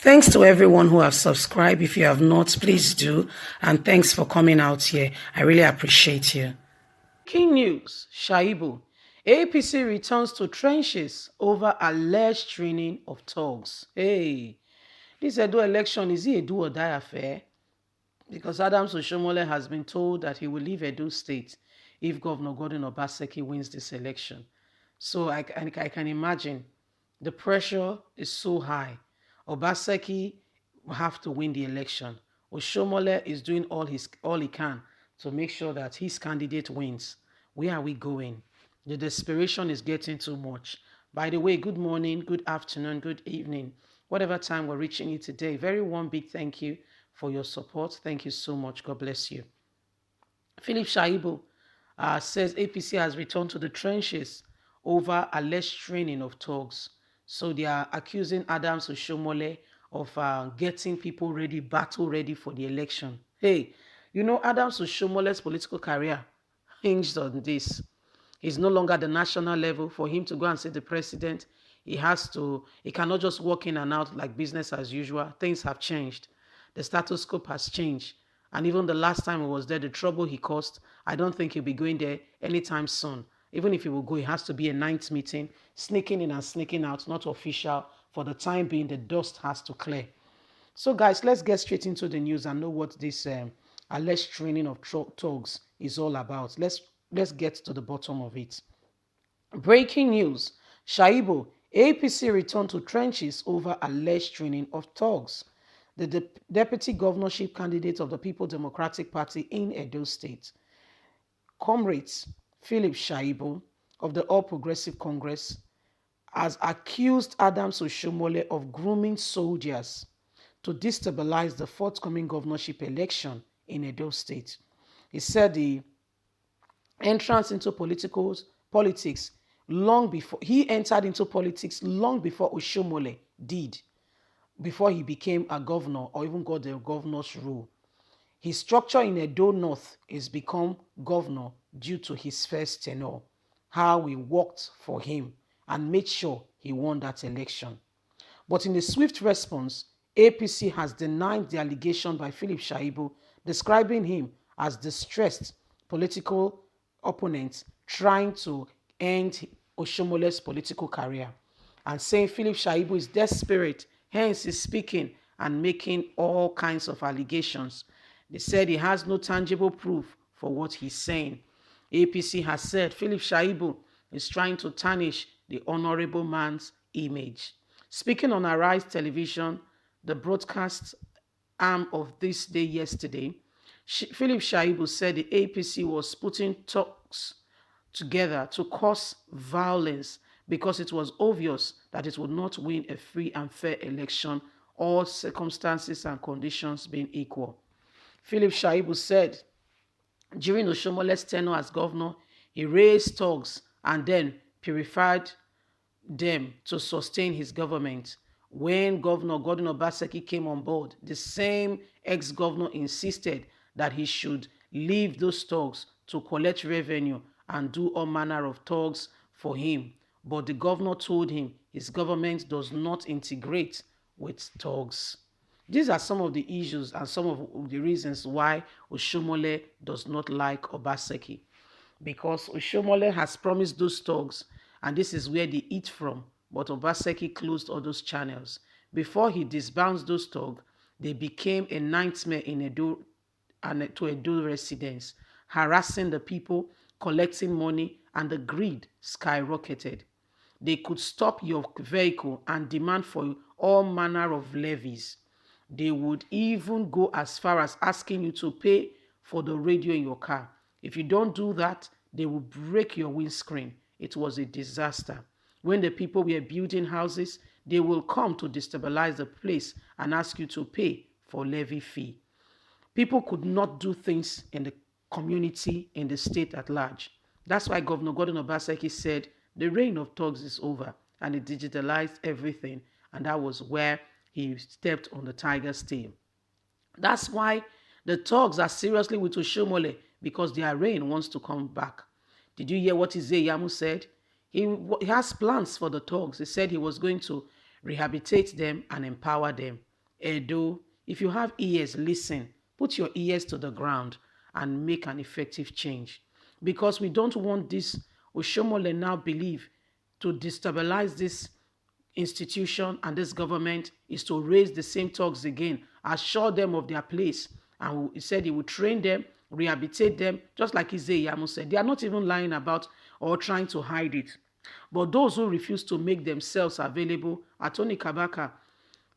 Thanks to everyone who have subscribed. If you have not, please do. And thanks for coming out here. I really appreciate you. King news, Shuaibu. APC returns to trenches over alleged training of thugs. Hey, this Edo election, is it a do or die affair? Because Adams Oshomole has been told that he will leave Edo State if Governor Gordon Obaseki wins this election. So I can imagine the pressure is so high. Obaseki will have to win the election. Oshomole is doing all he can to make sure that his candidate wins. Where are we going? The desperation is getting too much. By the way, good morning, good afternoon, good evening. Whatever time we're reaching you today, very warm big thank you for your support. Thank you so much. God bless you. Philip Shuaibu says APC has returned to the trenches over alleged training of thugs. So they are accusing Adams Oshomole of getting people ready, battle ready for the election. Hey, you know, Adams Oshomole's political career hinged on this. He's no longer at the national level. For him to go and see the president, he cannot just walk in and out like business as usual. Things have changed. The status quo has changed. And even the last time he was there, the trouble he caused, I don't think he'll be going there anytime soon. Even if he will go, it has to be a night meeting, sneaking in and sneaking out, not official. For the time being, the dust has to clear. So guys, let's get straight into the news and know what this alleged training of thugs is all about. Let's get to the bottom of it. Breaking news. Shuaibu, APC returned to trenches over alleged training of thugs. The deputy governorship candidate of the People Democratic Party in Edo State, Comrades Philip Shuaibu of the All Progressive Congress, has accused Adams Oshomole of grooming soldiers to destabilize the forthcoming governorship election in Edo State. He said the entrance into politics long before he entered into politics long before Oshomole did, before he became a governor or even got the governor's role. His structure in Edo North is become governor due to his first tenure, how we worked for him and made sure he won that election. But in a swift response, APC has denied the allegation by Philip Shuaibu, describing him as distressed political opponent trying to end Oshomole's political career, and saying Philip Shuaibu is desperate, hence he's speaking and making all kinds of allegations. They said he has no tangible proof for what he's saying. APC has said Philip Shuaibu is trying to tarnish the honorable man's image. Speaking on Arise Television, the broadcast arm of This Day yesterday, Philip Shuaibu said the APC was putting talks together to cause violence because it was obvious that it would not win a free and fair election, all circumstances and conditions being equal. Philip Shuaibu said during Oshomole's tenure as governor, he raised thugs and then purified them to sustain his government. When Governor Gordon Obaseki came on board, the same ex-governor insisted that he should leave those thugs to collect revenue and do all manner of thugs for him. But the governor told him his government does not integrate with thugs. These are some of the issues and some of the reasons why Oshomole does not like Obaseki. Because Oshomole has promised those thugs, and this is where they eat from, but Obaseki closed all those channels. Before he disbanded those thugs, they became a nightmare in Edo and to Edo residents, harassing the people, collecting money, and the greed skyrocketed. They could stop your vehicle and demand for all manner of levies. They would even go as far as asking you to pay for the radio in your car. If you don't do that, they will break your windscreen. It was a disaster. When the people were building houses, they will come to destabilize the place and ask you to pay for levy fee. People could not do things in the community, in the state at large. That's why Governor Gordon Obaseki said the reign of thugs is over, and he digitalized everything, and that was where he stepped on the tiger's tail. That's why the thugs are seriously with Oshomole, because their reign wants to come back. Did you hear what Izeyamu said? He has plans for the thugs. He said he was going to rehabilitate them and empower them. Edo, if you have ears, listen. Put your ears to the ground and make an effective change. Because we don't want this Oshomole now believe to destabilize this institution and this government is to raise the same thugs again, assure them of their place. And he said he would train them, rehabilitate them, just like Ize said. They are not even lying about or trying to hide it. But those who refuse to make themselves available, Attorney Kabaka,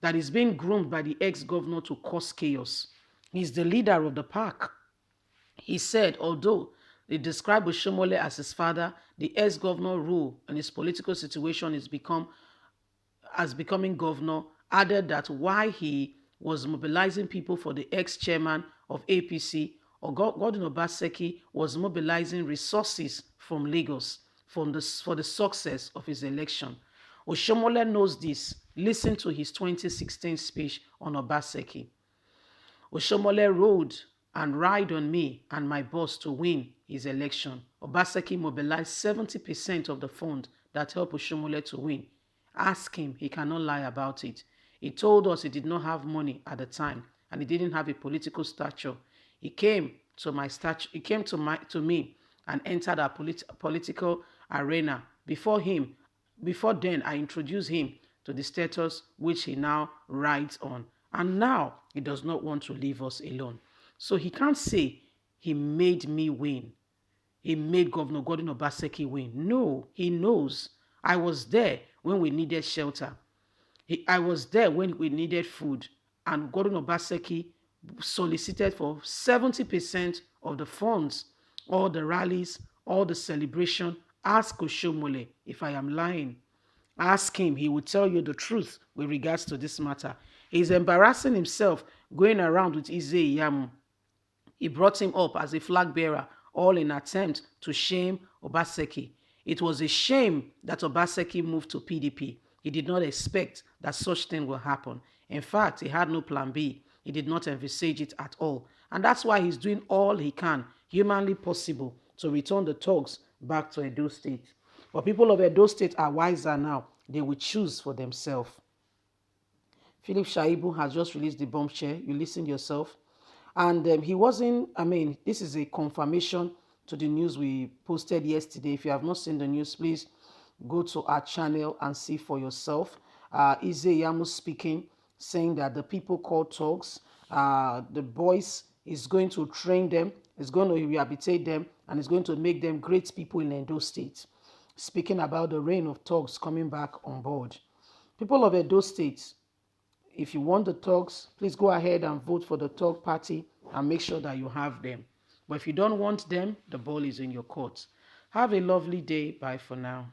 that is being groomed by the ex-governor to cause chaos. He's the leader of the pack. He said, although they describe Oshomole as his father, the ex-governor rule and his political situation is becoming governor, added that why he was mobilizing people for the ex-chairman of APC, Gordon Obaseki, was mobilizing resources from Lagos for the success of his election. Oshomole knows this. Listen to his 2016 speech on Obaseki. Oshomole rode and ride on me and my boss to win his election. Obaseki mobilized 70% of the fund that helped Oshomole to win. Ask him, he cannot lie about it. He told us he did not have money at the time and he didn't have a political stature. He came to me and entered our political arena. Before then, I introduced him to the status which he now rides on. And now he does not want to leave us alone. So he can't say he made me win. He made Governor Gordon Obaseki win. No, he knows. I was there when we needed shelter. I was there when we needed food. And Gordon Obaseki solicited for 70% of the funds, all the rallies, all the celebration. Ask Oshomole if I am lying. Ask him. He will tell you the truth with regards to this matter. He's embarrassing himself going around with Ize Iyamu. He brought him up as a flag bearer, all in attempt to shame Obaseki. It was a shame that Obaseki moved to PDP. He did not expect that such thing will happen. In fact, he had no plan B. He did not envisage it at all. And that's why he's doing all he can, humanly possible, to return the thugs back to Edo State. But people of Edo State are wiser now. They will choose for themselves. Philip Shuaibu has just released the bombshell. You listen yourself. And he wasn't, this is a confirmation to the news we posted yesterday. If you have not seen the news, please go to our channel and see for yourself. Ize Iyamu speaking, saying that the people called thugs, the boys is going to train them, is going to rehabilitate them, and is going to make them great people in Edo State. Speaking about the reign of thugs coming back on board. People of Edo State, if you want the thugs, please go ahead and vote for the thug party and make sure that you have them. But if you don't want them, the ball is in your court. Have a lovely day. Bye for now.